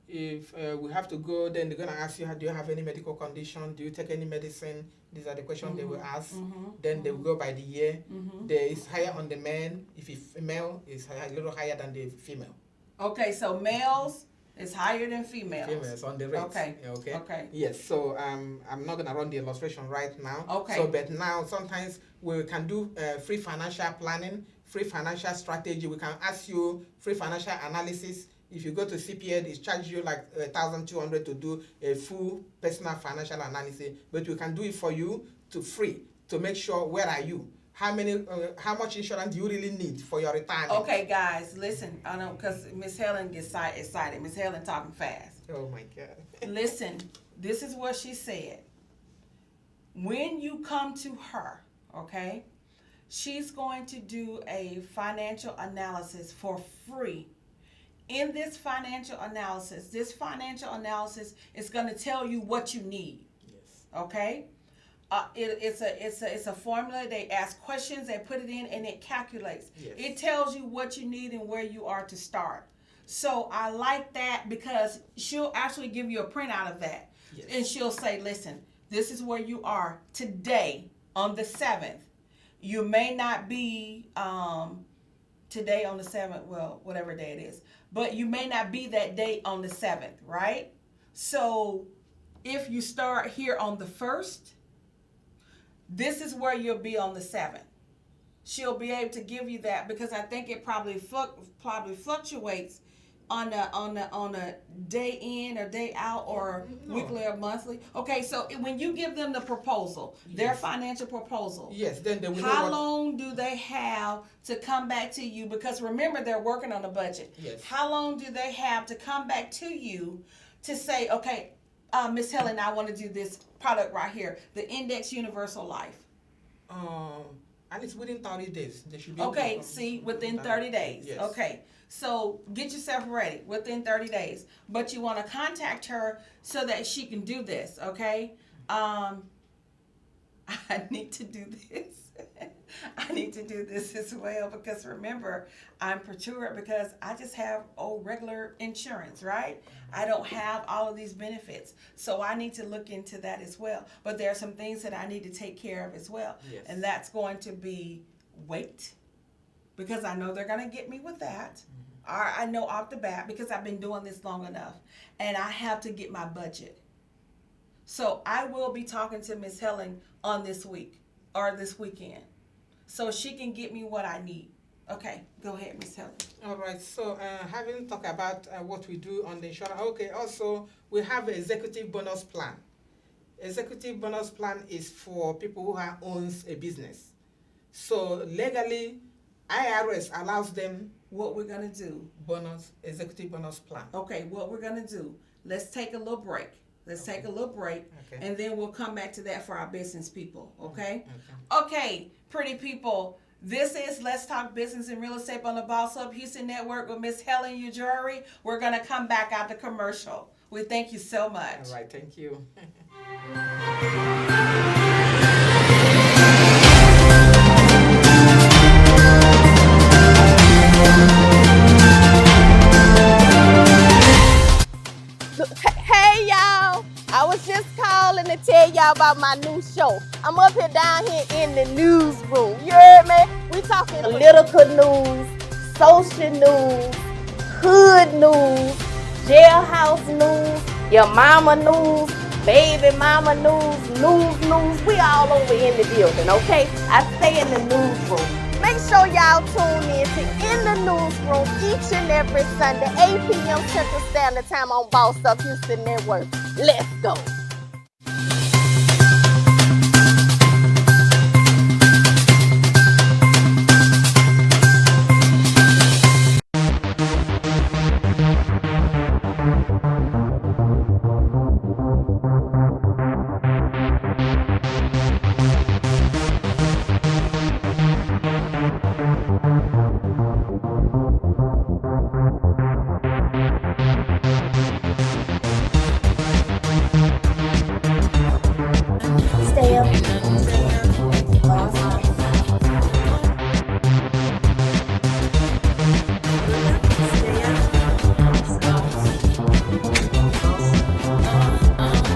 If we have to go, then they're going to ask you, do you have any medical condition? Do you take any medicine? These are the questions they will ask. Then they will go by the year. There is higher on the man. If it's female, it's a little higher than the female. Okay, so males is higher than females. Females on the rate. Okay. Okay. Yes. So I'm not gonna run the illustration right now. Okay. So, but now sometimes we can do free financial planning, free financial strategy. We can ask you free financial analysis. If you go to CPA, it charges you like $1,200 to do a full personal financial analysis. But we can do it for you free to make sure where are you. How much insurance do you really need for your retirement? Okay, guys, listen. I know because Miss Helen gets excited. Miss Helen talking fast. Oh my God. Listen, this is what she said. When you come to her, okay, she's going to do a financial analysis for free. In this financial analysis is going to tell you what you need. Yes. Okay. It's a formula. They ask questions, they put it in, and it calculates. Yes. It tells you what you need and where you are to start. So I like that because she'll actually give you a printout of that. Yes. And she'll say, listen, this is where you are today on the 7th. You may not be today on the 7th, well, whatever day it is, but you may not be that day on the 7th, right? So if you start here on the 1st, this is where you'll be on the 7th. She'll be able to give you that because I think it probably fluctuates on a day in or day out or weekly or monthly. Okay, so when you give them the proposal, their financial proposal, yes, then they will how long do they have to come back to you? Because remember, they're working on a budget. Yes. How long do they have to come back to you to say, okay, Miss Helen, I want to do this product right here, the Index Universal Life? At least within 30 days. They should be okay, see, within 30 days. Yes. Okay, so get yourself ready within 30 days. But you want to contact her so that she can do this, okay? I need to do this. I need to do this as well because remember, I'm perturbed because I just have regular insurance, right? I don't have all of these benefits. So I need to look into that as well. But there are some things that I need to take care of as well. Yes. And that's going to be weight because I know they're going to get me with that. I know off the bat because I've been doing this long enough and I have to get my budget. So I will be talking to Miss Helen on this week or this weekend so she can get me what I need. Okay, go ahead, Miss Helen. All right, so having talked about what we do on the insurance, okay, also we have an executive bonus plan. Executive bonus plan is for people who owns a business. So legally, IRS allows them what we're going to do. Executive bonus plan. Okay, what we're going to do, let's take a little break. Let's take a little break, Okay. and then we'll come back to that for our business people, okay? Okay, pretty people. This is Let's Talk Business and Real Estate on the Boss Up Houston Network with Miss Helen Ujari. We're going to come back out the commercial. We thank you so much. All right, thank you. Hey y'all, I was just calling to tell y'all about my new show. I'm up here down here in the newsroom. You heard me? We talking political news, social news, hood news, jailhouse news, your mama news, baby mama news. We all over in the building, okay? I stay in the newsroom. Make sure y'all tune in to In the Newsroom each and every Sunday, 8 p.m. Central Standard Time on Boss Up Houston Network. Let's go. Stay up.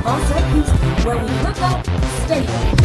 Boss Up Houston, where we look up, stay up.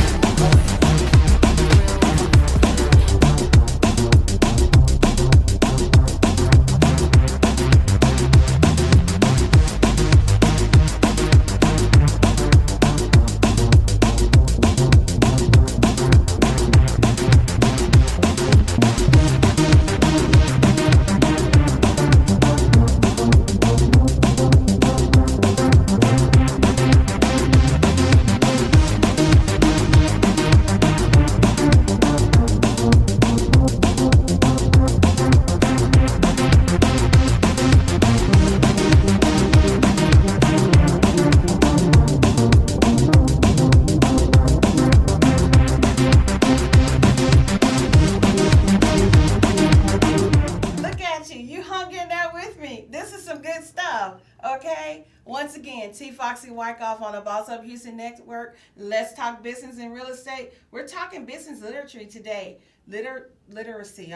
Look at you. You hung in there with me. This is some good stuff, okay? Once again, T. Foxy Wyckoff on the Boss Up Houston Network. Let's talk business and real estate. We're talking business literacy today. Literacy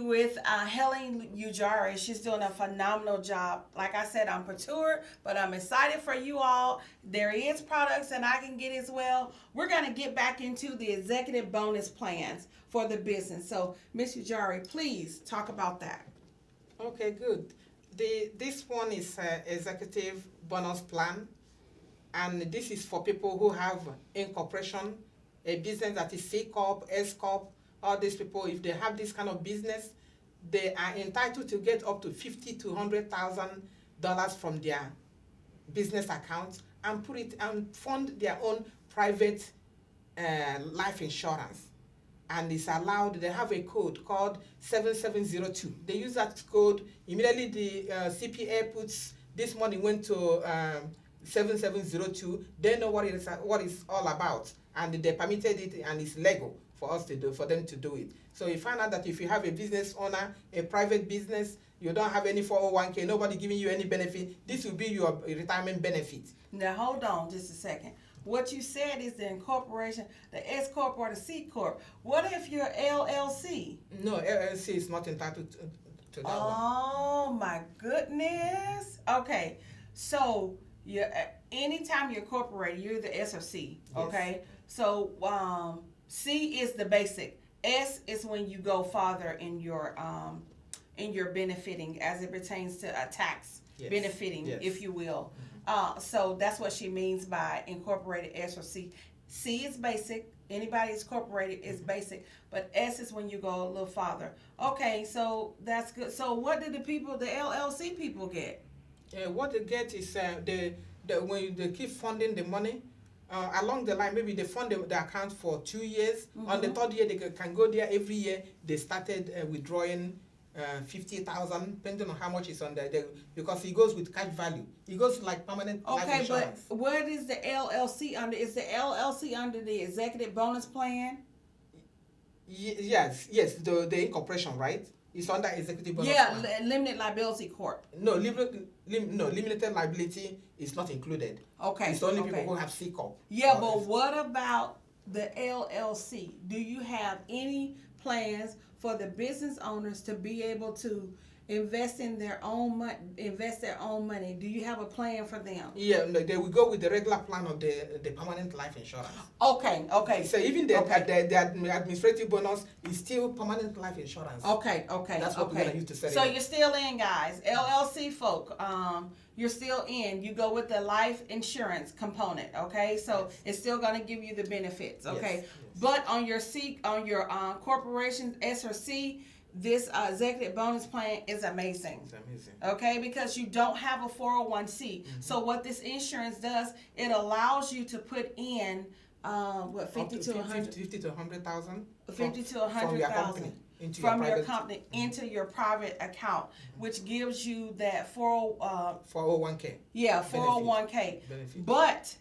with Helen Ujari. She's doing a phenomenal job. Like I said, I'm perturbed, but I'm excited for you all. There is products that I can get as well. We're going to get back into the executive bonus plans for the business. So, Ms. Ujari, please talk about that. Okay, good. This one is executive bonus plan, and this is for people who have incorporation, a business that is C Corp, S Corp. All these people, if they have this kind of business, they are entitled to get up to $50,000 to $100,000 from their business account and put it and fund their own private life insurance. And it's allowed. They have a code called 7702. They use that code immediately. The CPA puts this money went to 7702. They know what it's all about, and they permitted it, and it's legal for them to do it. So you find out that if you have a business owner, a private business, you don't have any 401k, nobody giving you any benefit, this will be your retirement benefit. Now hold on just a second. What you said is the incorporation, the S Corp or the C Corp. What if you're LLC? No, LLC is not entitled to that one. Oh my goodness. Okay, so anytime you're incorporated, you're the S or C. Okay, Yes. So C is the basic. S is when you go farther in your benefiting as it pertains to a tax benefiting, if you will. So that's what she means by incorporated S or C. C is basic. Anybody that's incorporated is basic, but S is when you go a little farther. Okay, so that's good. So what do the LLC people get? What they get is when they keep funding the money, along the line, maybe they fund the account for 2 years. On the third year, they can go there every year. They started withdrawing 50,000, depending on how much is on there, because it goes with cash value. It goes like permanent life Okay, but insurance. what is the LLC under? Is the LLC under the executive bonus plan? Yes, the incorporation, right? It's under executive bonus Yeah, plan. limited liability corp. No, limited liability is not included. Okay. It's only okay. people who have C corp. Yeah, Or but is- what about the LLC? Do you have any plans for the business owners to be able to invest in their own money? Do you have a plan for them? Yeah, no, they will go with the regular plan of the permanent life insurance. Okay. So even the Okay. administrative bonus is still permanent life insurance. Okay. That's what we're gonna use to set it So up. you're still in, guys. LLC folk, you're still in. You go with the life insurance component. Okay, so it's still gonna give you the benefits. Okay, Yes. but on your corporation S or C, this executive bonus plan is amazing. It's amazing. Okay, because you don't have a 401c. So what this insurance does, it allows you to put in Up 50 to 100. 50 to 100,000. 50 to from your 100,000 company into from your your private company into your private account, which gives you that 401k. 401k. Benefit. But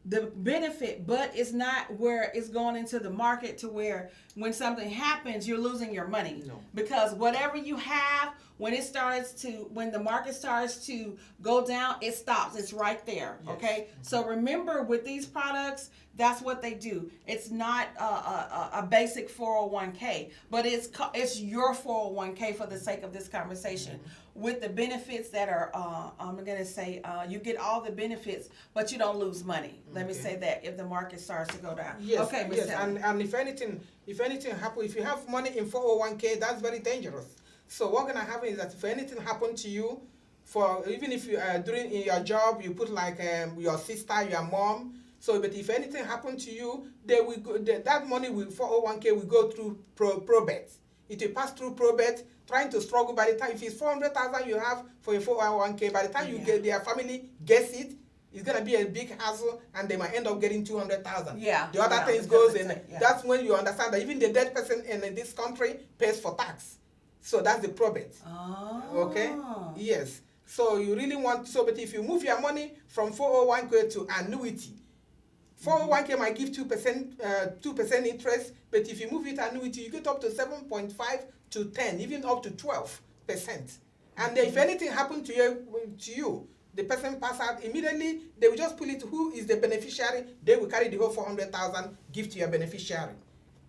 the benefit, but it's not where it's going into the market to where when something happens, you're losing your money. No. Because whatever you have, when the market starts to go down, it stops. It's right there. Yes. Okay. So remember, with these products, that's what they do. It's not a basic 401k, but it's your 401k for the sake of this conversation. With the benefits that are, I'm gonna say, you get all the benefits, but you don't lose money. Let me say that if the market starts to go down. Yes, Okay, Ms. yes, Helen. and if anything happen, if you have money in 401k, that's very dangerous. So what gonna happen is that if anything happen to you, even if you are doing in your job, you put like your sister, your mom. So, but if anything happen to you, they will go, that money will 401k will go through probate. It will pass through probate, trying to struggle. By the time, if it's 400,000 you have for your 401k, by the time you get their family gets it, it's gonna be a big hassle, and they might end up getting 200,000. Yeah. The other yeah, things because goes it's in. yeah. That's when you understand that even the dead person in this country pays for tax. So that's the probate. Oh. Okay. Yes. So you really want but if you move your money from 401k to annuity, 401k might give 2% interest, but if you move it annuity, you get up to 7.5 to 10, even up to 12%. And if anything happened to you, the person pass out immediately, they will just pull it. Who is the beneficiary? They will carry the whole 400,000, give to your beneficiary.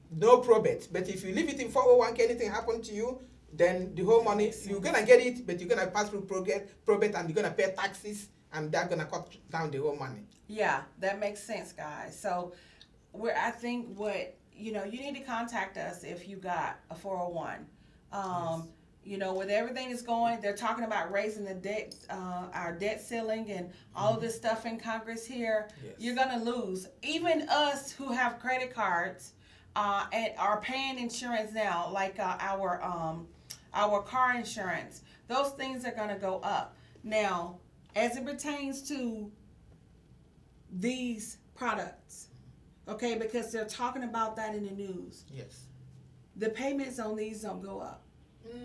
No probate. But if you leave it in 401k, anything happen to you, then the whole money, you're gonna get it, but you're gonna pass through probate, and you're gonna pay taxes, and that's gonna cut down the whole money. Yeah, that makes sense, guys. So, I think you need to contact us if you got a 401. With everything that's going, they're talking about raising the debt, our debt ceiling, and all of this stuff in Congress here. Yes. You're gonna lose. Even us who have credit cards and are paying insurance now, like our car insurance, those things are gonna go up. Now, as it pertains to these products, okay, because they're talking about that in the news. Yes. The payments on these don't go up.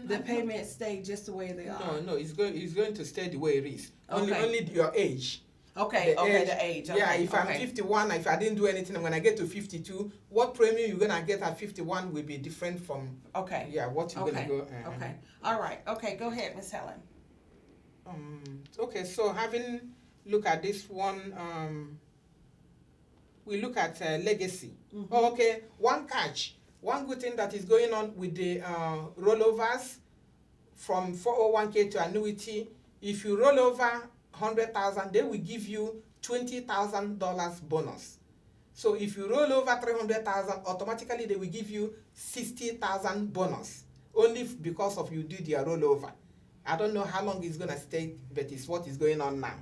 The payments stay just the way they are. No, it's going to stay the way it is. Okay. Only your age. Okay, the age. Yeah, Okay, if I'm okay. 51, if I didn't do anything, when I get to 52, what premium you're gonna get at 51 will be different from what you're gonna go. Okay. All right. Okay. Go ahead, Miss Helen. Okay, so having look at this one, we look at legacy. Oh, okay, one good thing that is going on with the rollovers from 401k to annuity, if you roll over 100,000, they will give you $20,000 bonus. So if you roll over 300,000, automatically they will give you 60,000 bonus, only because of you did your rollover. I don't know how long it's gonna stay, but it's what is going on now.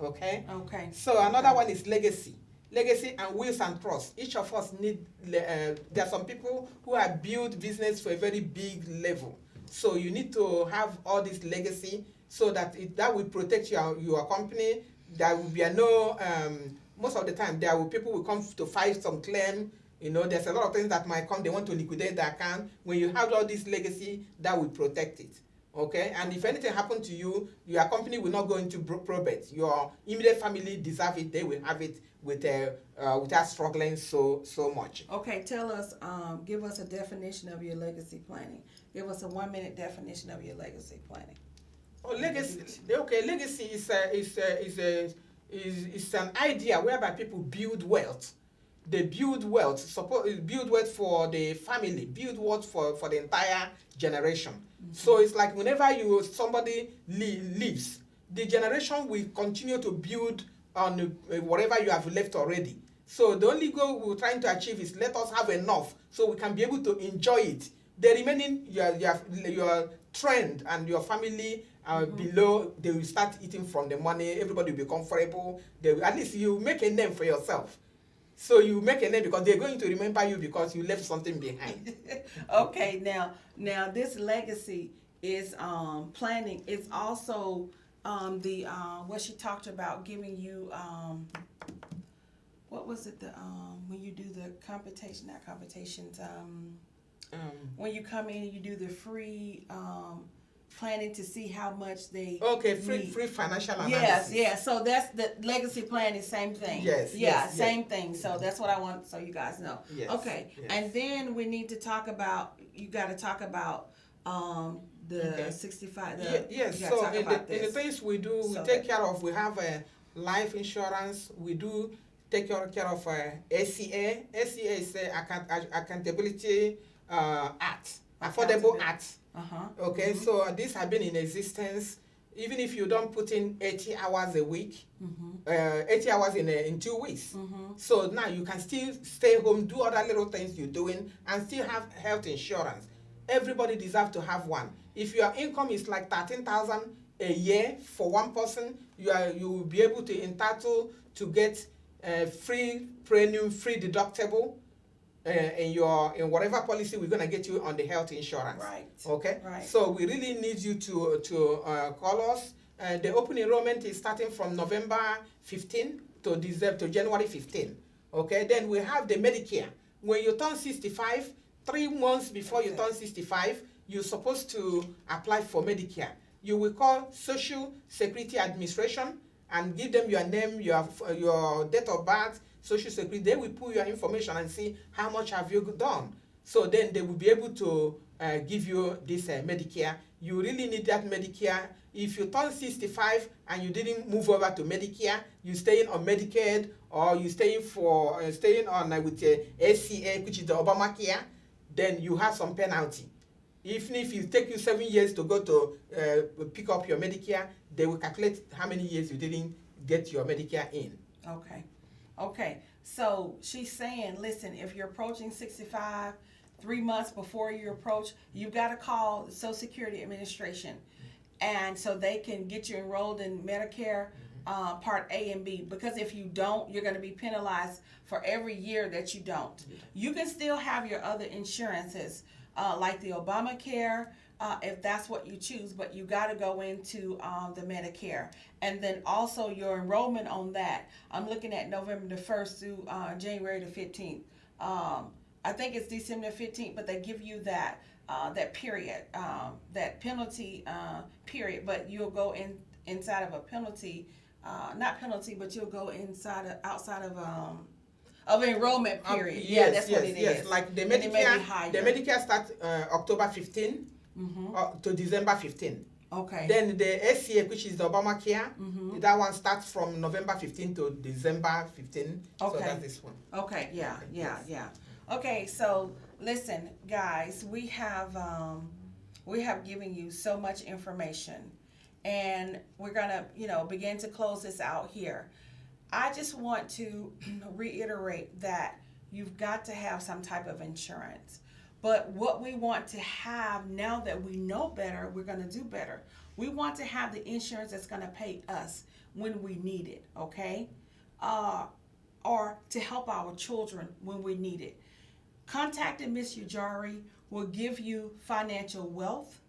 Okay. Okay. So another one is legacy. Legacy and wills and trust. Each of us need. There are some people who have built business for a very big level. So you need to have all this legacy so that that will protect your company. There will be no. Most of the time, people will come to file some claim. You know, there's a lot of things that might come. They want to liquidate the account. When you have all this legacy, that will protect it. Okay, and if anything happened to you, your company will not go into probate. Your immediate family deserve it. They will have it without struggling so much. Okay, tell us, give us a definition of your legacy planning. Give us a 1-minute definition of your legacy planning. Oh, legacy. Okay, legacy is an idea whereby people build wealth. They build wealth, build wealth for the family, build wealth for the entire generation. Mm-hmm. So it's like whenever somebody leaves, the generation will continue to build on whatever you have left already. So the only goal we're trying to achieve is let us have enough so we can be able to enjoy it. The remaining, your trend and your family below, they will start eating from the money. Everybody will be comfortable. At least you make a name for yourself. So you make a name because they're going to remember you because you left something behind. Okay, now this legacy is planning. It's also what she talked about giving you what was it when you do the when you come in and you do the free planning to see how much they free financial analysis. Yes. So that's the legacy planning, same thing. Same thing. So that's what I want so you guys know. Yes, okay. Yes. And then we need to talk about the 65. So in the things we do, we take care of. We have life insurance. We do take care of ACA. ACA is Accountability Act, Affordable Act. Okay, so these have been in existence. Even if you don't put in 80 hours a week, 80 hours in 2 weeks. So now you can still stay home, do other little things you're doing, and still have health insurance. Everybody deserves to have one. If your income is like 13,000 a year for one person, you will be able to entitle to get free premium, free deductible. In whatever policy we're gonna get you on the health insurance. Right. Okay. Right. So we really need you to call us. The open enrollment is starting from November 15 to January 15. Okay. Then we have the Medicare. When you turn 65, 3 months before you turn 65, you're supposed to apply for Medicare. You will call Social Security Administration and give them your name, your date of birth, Social Security. They will pull your information and see how much have you done. So then they will be able to give you this Medicare. You really need that Medicare. If you turn 65 and you didn't move over to Medicare, you staying on Medicaid, or you staying on with ACA, which is the Obamacare, then you have some penalty. Even if it take you 7 years to go to pick up your Medicare, they will calculate how many years you didn't get your Medicare in. Okay, so she's saying, listen, if you're approaching 65, 3 months before you approach, you've got to call the Social Security Administration, and so they can get you enrolled in Medicare Part A and B. Because if you don't, you're going to be penalized for every year that you don't. You can still have your other insurances, like the Obamacare, if that's what you choose, but you got to go into the Medicare. And then also your enrollment on that, I'm looking at November the 1st through January the 15th. I think it's December 15th, but they give you that period, that penalty period, but you'll go inside of a penalty, not penalty, but you'll go outside of an enrollment period. That's what it is. Like the Medicare starts October 15 to December 15. Okay. Then the ACA, which is the Obamacare, that one starts from November 15 to December 15. Okay. So that's this one. Okay, yeah. Okay, so listen, guys, we have given you so much information, and we're gonna, begin to close this out here. I just want to reiterate that you've got to have some type of insurance. But what we want to have, now that we know better, we're going to do better. We want to have the insurance that's going to pay us when we need it, okay? Or to help our children when we need it. Contacting Ms. Ujari will give you financial wealth.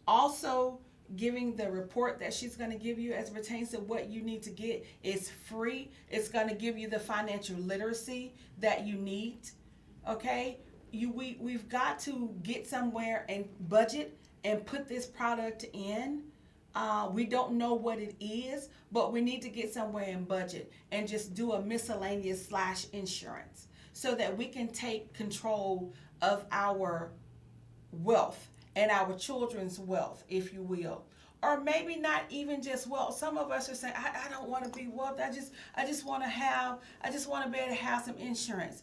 Also, giving the report that she's going to give you as pertains to what you need to get is free. It's going to give you the financial literacy that you need. okay? We've got to get somewhere and budget and put this product in. We don't know what it is, but we need to get somewhere and budget and just do a miscellaneous / insurance so that we can take control of our wealth and our children's wealth, if you will. Or maybe not even just wealth. Some of us are saying, I don't want to be wealth. I just want to be able to have some insurance.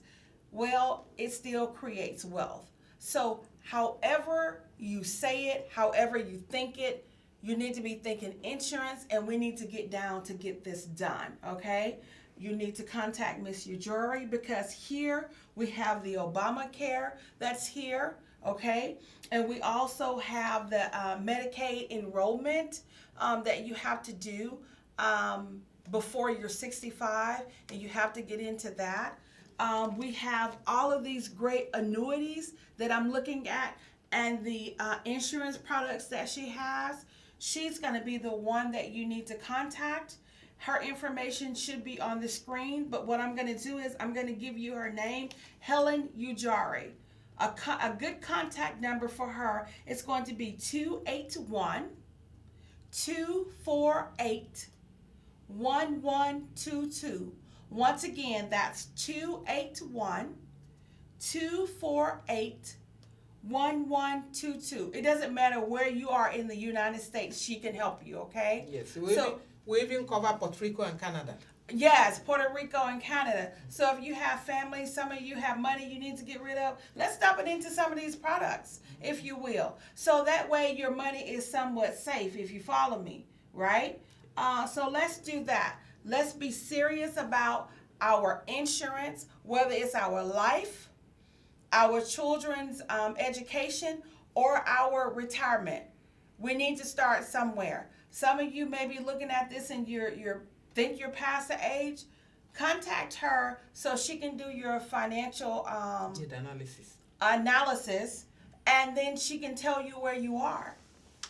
Well, it still creates wealth. So however you say it, however you think it, you need to be thinking insurance, and we need to get down to get this done, okay? You need to contact Miss Ujuri, because here we have the Obamacare that's here, okay? And we also have the Medicaid enrollment that you have to do before you're 65, and you have to get into that. We have all of these great annuities that I'm looking at, and the insurance products that she has. She's going to be the one that you need to contact. Her information should be on the screen, but what I'm going to do is I'm going to give you her name, Helen Ujuri. A good contact number for her is going to be 281-248-1122. Once again, that's 281-248-1122. It doesn't matter where you are in the United States, she can help you, okay? Yes, we even cover Puerto Rico and Canada. Yes, Puerto Rico and Canada. So if you have family, some of you have money you need to get rid of, let's dump it into some of these products, if you will. So that way your money is somewhat safe, if you follow me, right? So let's do that. Let's be serious about our insurance, whether it's our life, our children's education, or our retirement. We need to start somewhere. Some of you may be looking at this and you're think you're past the age. Contact her so she can do your financial analysis, and then she can tell you where you are.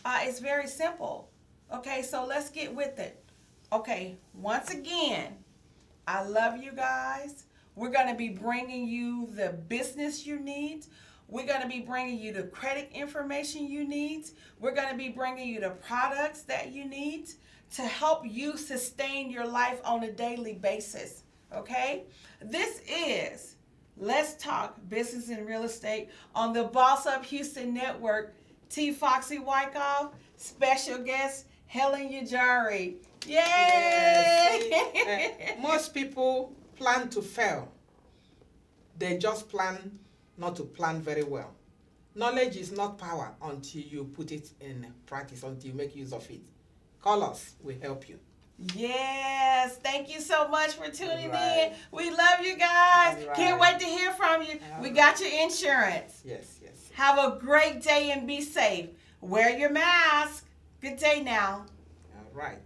It's very simple. Okay, so let's get with it. Okay, once again, I love you guys. We're going to be bringing you the business you need. We're going to be bringing you the credit information you need. We're going to be bringing you the products that you need to help you sustain your life on a daily basis, okay? This is Let's Talk Business and Real Estate on the Boss Up Houston Network. T. Foxy Wyckoff, special guest Helen Ujuri. Yay! Yes. Most people plan to fail. They just plan not to plan very well. Knowledge is not power until you put it in practice, until you make use of it. Call us, we'll help you. Yes, thank you so much for tuning in. We love you guys. Can't wait to hear from you. We got your insurance. Yes. Have a great day and be safe. Wear your mask. Good day now. All right.